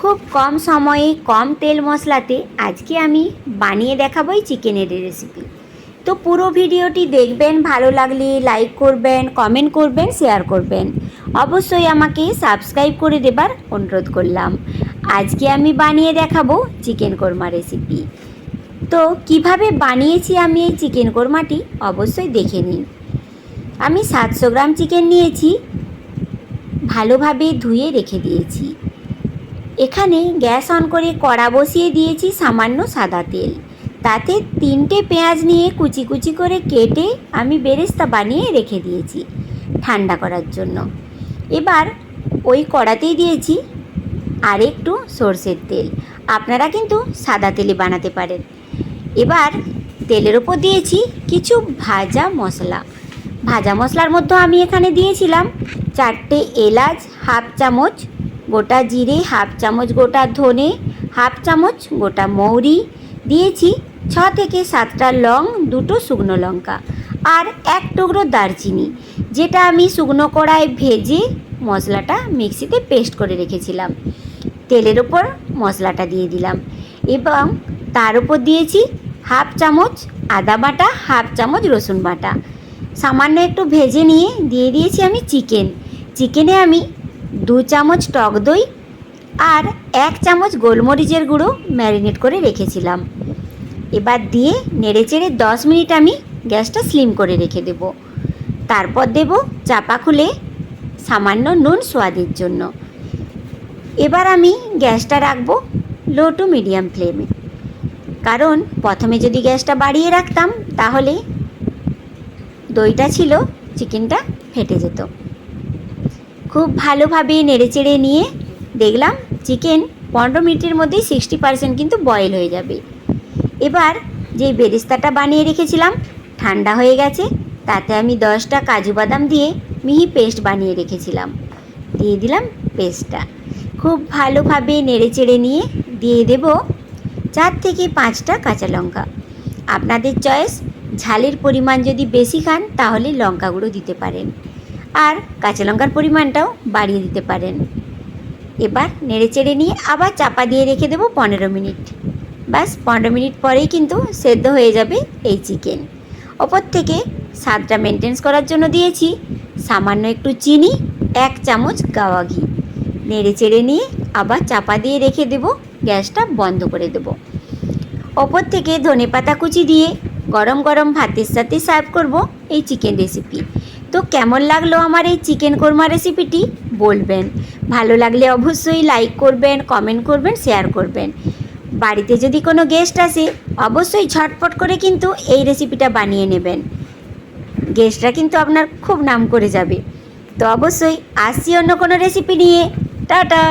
খুব কম সময়ে কম তেল মশলাতে আজকে আমি বানিয়ে দেখাবো এই চিকেনের রেসিপি। তো পুরো ভিডিওটি দেখবেন, ভালো লাগলে লাইক করবেন, কমেন্ট করবেন, শেয়ার করবেন। অবশ্যই আমাকে সাবস্ক্রাইব করে দেবার অনুরোধ করলাম। আজকে আমি বানিয়ে দেখাবো চিকেন কোরমা রেসিপি। তো কিভাবে বানিয়েছি আমি এই চিকেন কোরমাটি অবশ্যই দেখে নিন। আমি 700 গ্রাম চিকেন নিয়েছি, ভালোভাবে ধুয়ে রেখে দিয়েছি। এখানে গ্যাস অন করে কড়া বসিয়ে দিয়েছি সামান্য সাদা তেল। তাতে 3টে পেঁয়াজ নিয়ে কুচি কুচি করে কেটে আমি বেরেস্তা বানিয়ে রেখে দিয়েছি ঠান্ডা করার জন্য। এবার ওই কড়াতেই দিয়েছি আর একটু সরষের তেল। আপনারা কিন্তু সাদা তেলে বানাতে পারেন। এবার তেলের ওপর দিয়েছি কিছু ভাজা মশলা। ভাজা মশলার মধ্যে আমি এখানে দিয়েছিলাম 4টে এলাচ, হাফ চামচ গোটা জিরে, হাফ চামচ গোটা ধনে, হাফ চামচ গোটা মৌরি, দিয়েছি 6 থেকে 7টা লং, 2টো শুকনো লঙ্কা আর 1 টুকরো দারচিনি, যেটা আমি শুকনো কড়ায় ভেজে মশলাটা মিক্সিতে পেস্ট করে রেখেছিলাম। তেলের ওপর মশলাটা দিয়ে দিলাম এবং তার উপর দিয়েছি হাফ চামচ আদা বাটা, হাফ চামচ রসুন বাটা। সামান্য একটু ভেজে নিয়ে দিয়ে দিয়েছি আমি চিকেনে আমি 2 চামচ টক দই আর 1 চামচ গোলমরিচের গুঁড়ো ম্যারিনেট করে রেখেছিলাম। এবার দিয়ে নেড়েচেড়ে 10 মিনিট আমি গ্যাসটা স্লিম করে রেখে দেব। তারপর দেব চাপা খুলে সামান্য নুন স্বাদের জন্য। এবার আমি গ্যাসটা রাখবো লো টু মিডিয়াম ফ্লেমে, কারণ প্রথমে যদি গ্যাসটা বাড়িয়ে রাখতাম তাহলে দইটা ছিল চিকেনটা ফেটে যেত। খুব ভালোভাবে নেড়েচেড়ে নিয়ে দেখলাম চিকেন 15 মিনিটের মধ্যেই 60% কিন্তু বয়েল হয়ে যাবে। এবার যে বেরেস্তাটা বানিয়ে রেখেছিলাম ঠান্ডা হয়ে গেছে, তাতে আমি 10টা কাজু বাদাম দিয়ে মিহি পেস্ট বানিয়ে রেখেছিলাম, দিয়ে দিলাম পেস্টটা। খুব ভালোভাবে নেড়েচেড়ে নিয়ে দিয়ে দেব 4 থেকে 5টা কাঁচা লঙ্কা। আপনাদের চয়েস, ঝালের পরিমাণ যদি বেশি খান তাহলে লঙ্কা গুঁড়ো দিতে পারেন আর কাঁচা লঙ্কার পরিমাণটাও বাড়িয়ে দিতে পারেন। এবার নেড়েচেড়ে নিয়ে আবার চাপা দিয়ে রেখে দেবো 15 মিনিট। ব্যাস 15 মিনিট পরেই কিন্তু সেদ্ধ হয়ে যাবে এই চিকেন। ওপর থেকে স্বাদটা মেনটেন্স করার জন্য দিয়েছি সামান্য একটু চিনি, 1 চামচ গাওয়া ঘি। নেড়েচেড়ে নিয়ে আবার চাপা দিয়ে রেখে দেব, গ্যাসটা বন্ধ করে দেব। ওপর থেকে ধনেপাতা কুচি দিয়ে গরম গরম ভাতের সাথে সার্ভ করব এই চিকেন রেসিপি। তো কেমন লাগলো আমার এই চিকেন কোরমা রেসিপিটি বলবেন। ভালো লাগলে অবশ্যই লাইক করবেন, কমেন্ট করবেন, শেয়ার করবেন। বাড়িতে যদি কোনো গেস্ট আসে অবশ্যই ঝটপট করে কিন্তু এই রেসিপিটা বানিয়ে নেবেন। গেস্টরা কিন্তু আপনার খুব নাম করে যাবে। তো অবশ্যই আসছি অন্য কোনো রেসিপি নিয়ে। টাটা।